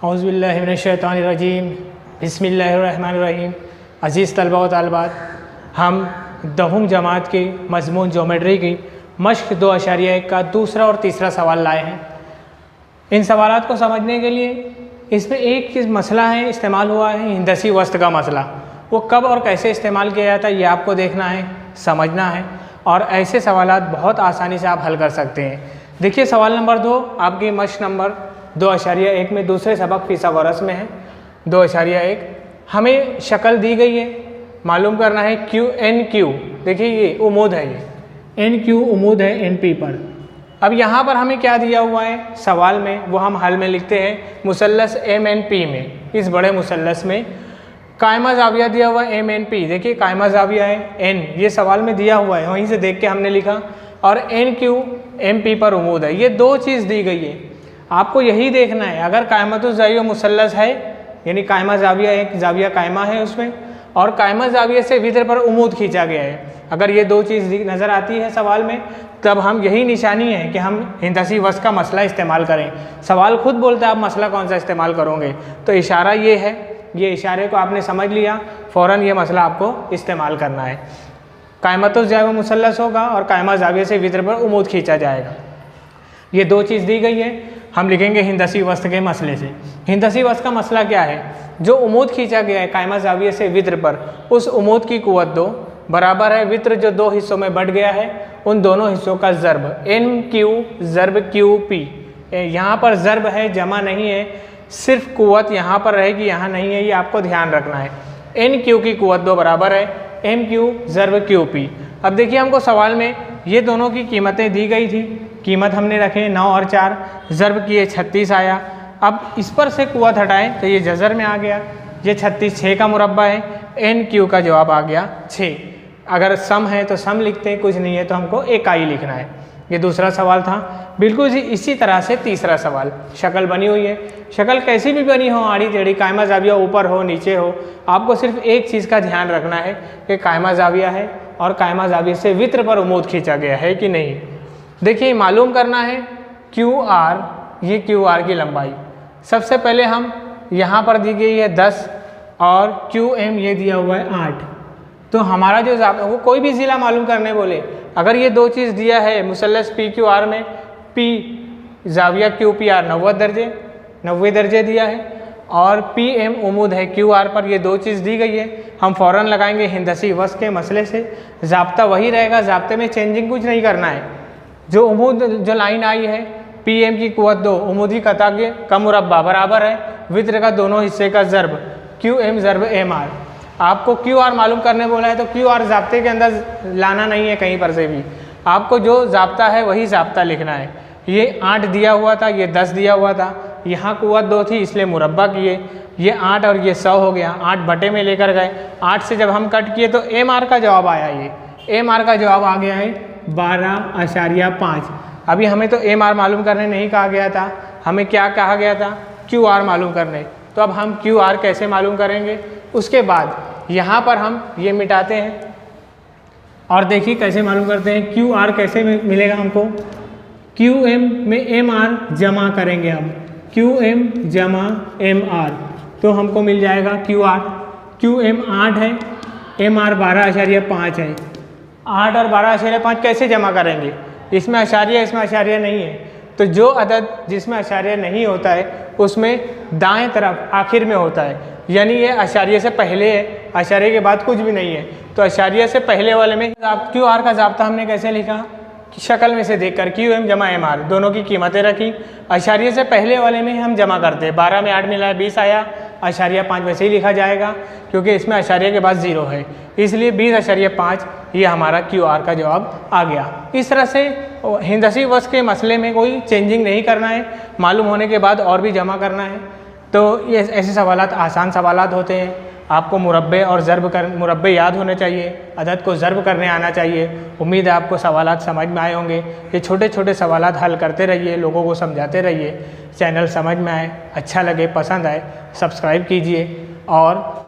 औज़ुबिल्लाहिमिनश्शैतानिर्रजीम बिस्मिल्लाहिर्रहमानिर्रहीम। अज़ीज़ तलबा व तालिबात, हम 10वीं जमात की मज़मून ज्योमेट्री की मश्क 2.1 का दूसरा और तीसरा सवाल लाए हैं। इन सवालात को समझने के लिए इसमें एक चीज़ मसला है इस्तेमाल हुआ है, हिंदसी वस्त का मसला। वो कब और कैसे इस्तेमाल किया जाता है ये आपको देखना है, समझना है, और ऐसे सवालात बहुत आसानी से आप हल कर सकते हैं। देखिए सवाल नंबर 2 आपकी मश्क नंबर 2.1 में दूसरे सबक फिसागोरस में है। 2.1 हमें शक्ल दी गई है, मालूम करना है क्यू एन क्यू। देखिए ये उम्मीद है, ये एन क्यू उम्मीद है एन पी पर। अब यहाँ पर हमें क्या दिया हुआ है सवाल में, वो हम हल में लिखते हैं मुसल्लस एम एन पी में। इस बड़े मुसल्लस में कायमा जाविया दिया हुआ है एम एन पी। देखिए कायमा जाविया है एन, ये सवाल में दिया हुआ है, वहीं से देख के हमने लिखा। और एन क्यू एम पी पर उम्मीद है, ये दो चीज़ दी गई है। आपको यही देखना है, अगर कायमतुज़ ज़ाविया मुसल्लस है, यानी कायमा जाविया एक जाविया कायमा है उसमें, और कायमा जाविया से वित्र पर उम्मीद खींचा गया है, अगर ये दो चीज़ नज़र आती है सवाल में, तब हम यही निशानी है कि हम हिंदसी वस्त का मसला इस्तेमाल करें। सवाल खुद बोलता है आप मसला कौन सा इस्तेमाल करोगे, तो इशारा ये है, ये इशारे को आपने समझ लिया, फ़ौरन ये मसला आपको इस्तेमाल करना है। कायमतुज़ ज़ाविया मुसल्लस होगा और कायमा जाविया से वित्र पर उम्मीद खींचा जाएगा। ये दो चीज़ दी गई है, हम लिखेंगे हिंदसी वस्त के मसले से। हिंदसी वस्त का मसला क्या है, जो उम्मीद खींचा गया है कायमा जाविया से वित्र पर, उस उम्मीद की कुव्वत 2 बराबर है वित्र जो दो हिस्सों में बट गया है, उन दोनों हिस्सों का ज़र्ब एन क्यू ज़र्ब क्यू पी। यहाँ पर ज़र्ब है, जमा नहीं है, सिर्फ कुव्वत यहाँ पर रहेगी, यहाँ नहीं है, ये आपको ध्यान रखना है। एन क्यू की कुव्वत 2 बराबर है एम क्यू ज़र्ब क्यू पी। अब देखिए हमको सवाल में ये दोनों की कीमतें दी गई थी, कीमत हमने रखे 9 और 4, ज़र्ब किए 36 आया। अब इस पर से कुव्वत हटाएं तो ये जज़र में आ गया, ये 36 6 का मुरब्बा है, एन क्यू का जवाब आ गया 6। अगर सम है तो सम लिखते हैं, कुछ नहीं है तो हमको इकाई लिखना है। ये दूसरा सवाल था। बिल्कुल इसी तरह से तीसरा सवाल, शक्ल बनी हुई है, शक्ल कैसी भी बनी हो, आड़ी टेढ़ी, कायमा जाविया ऊपर हो नीचे हो, आपको सिर्फ एक चीज़ का ध्यान रखना है कि कायमा जाविया है और कायमा जाविया से वित्र पर उम्मीद खींचा गया है कि नहीं। देखिए मालूम करना है क्यू आर, ये क्यू आर की लंबाई। सबसे पहले हम यहाँ पर दी गई है 10 और क्यू एम ये दिया हुआ है 8। तो हमारा जो वो कोई भी ज़िला मालूम करने बोले, अगर ये दो चीज़ दिया है मुसल्लस पी क्यू आर में, पी जाविया क्यू पी आर 90 दर्जे दिया है, और पी एम उम्मीद है क्यू आर पर, ये दो चीज़ दी गई है। हम फ़ौरन लगाएंगे हिंदसी वस्त के मसले से। ज़ाब्ता वही रहेगा, ज़ाब्ते में चेंजिंग कुछ नहीं करना है। जो उम्मीद जो लाइन आई है पी एम की कुव्वत 2 उम्मीदी कता के का मुरब्बा बराबर है वित्र का दोनों हिस्से का ज़र्ब क्यू एम ज़र्ब एम आर। आपको क्यू आर मालूम करने बोला है तो क्यू आर ज़ाब्ते के अंदर लाना नहीं है कहीं पर से भी, आपको जो ज़ाब्ता है वही ज़ाब्ता लिखना है। ये 8 दिया हुआ था, ये 10 दिया हुआ था, यहाँ कुव्वत 2 थी इसलिए मुरब्बा किए, ये 8 और ये 100 हो गया, 8 बटे में लेकर गए, 8 से जब हम कट किए तो एम आर का जवाब आया। ये एम आर का जवाब आ गया है 12.5। अभी हमें तो एम आर मालूम करने नहीं कहा गया था, हमें क्या कहा गया था, क्यू आर मालूम करने। तो अब हम क्यू आर कैसे मालूम करेंगे, उसके बाद यहाँ पर हम ये मिटाते हैं और देखिए कैसे मालूम करते हैं। क्यू आर कैसे मिलेगा हमको, क्यू एम में एम आर जमा करेंगे हम, क्यू एम जमा एम आर, तो हमको मिल जाएगा क्यू आर। क्यू एम 8 है, एम आर 12.5 है। 8 और 12.5 कैसे जमा करेंगे, इसमें अशारिया इसमें अशारिया नहीं है, तो जो अदद जिसमें अशारिया नहीं होता है उसमें दाएं तरफ आखिर में होता है, यानी ये अशारिया से पहले है, अशारिया के बाद कुछ भी नहीं है। तो अशारिया से पहले वाले में क्यू आर का ज़ाब्ता हमने कैसे लिखा, शक्ल में से देखकर क्यू एम जमा एम आर, दोनों की कीमतें रखी। अशारिया से पहले वाले में हम जमा करते हैं, 12 में 8 मिला है 20 आया, अशारिया 5 वैसे ही लिखा जाएगा क्योंकि इसमें अशारिया के बाद 0 है, इसलिए 20.5 ये हमारा क्यू आर का जवाब आ गया। इस तरह से हिंदसी वस्त के मसले में कोई चेंजिंग नहीं करना है, मालूम होने के बाद और भी जमा करना है। तो ये ऐसे सवालात आसान सवालात होते हैं। आपको मुरब्बे और मुरब्बे याद होने चाहिए, अदद को ज़र्ब करने आना चाहिए। उम्मीद है आपको सवालात समझ में आए होंगे। ये छोटे छोटे सवालात हल करते रहिए, लोगों को समझाते रहिए। चैनल समझ में आए, अच्छा लगे, पसंद आए, सब्सक्राइब कीजिए और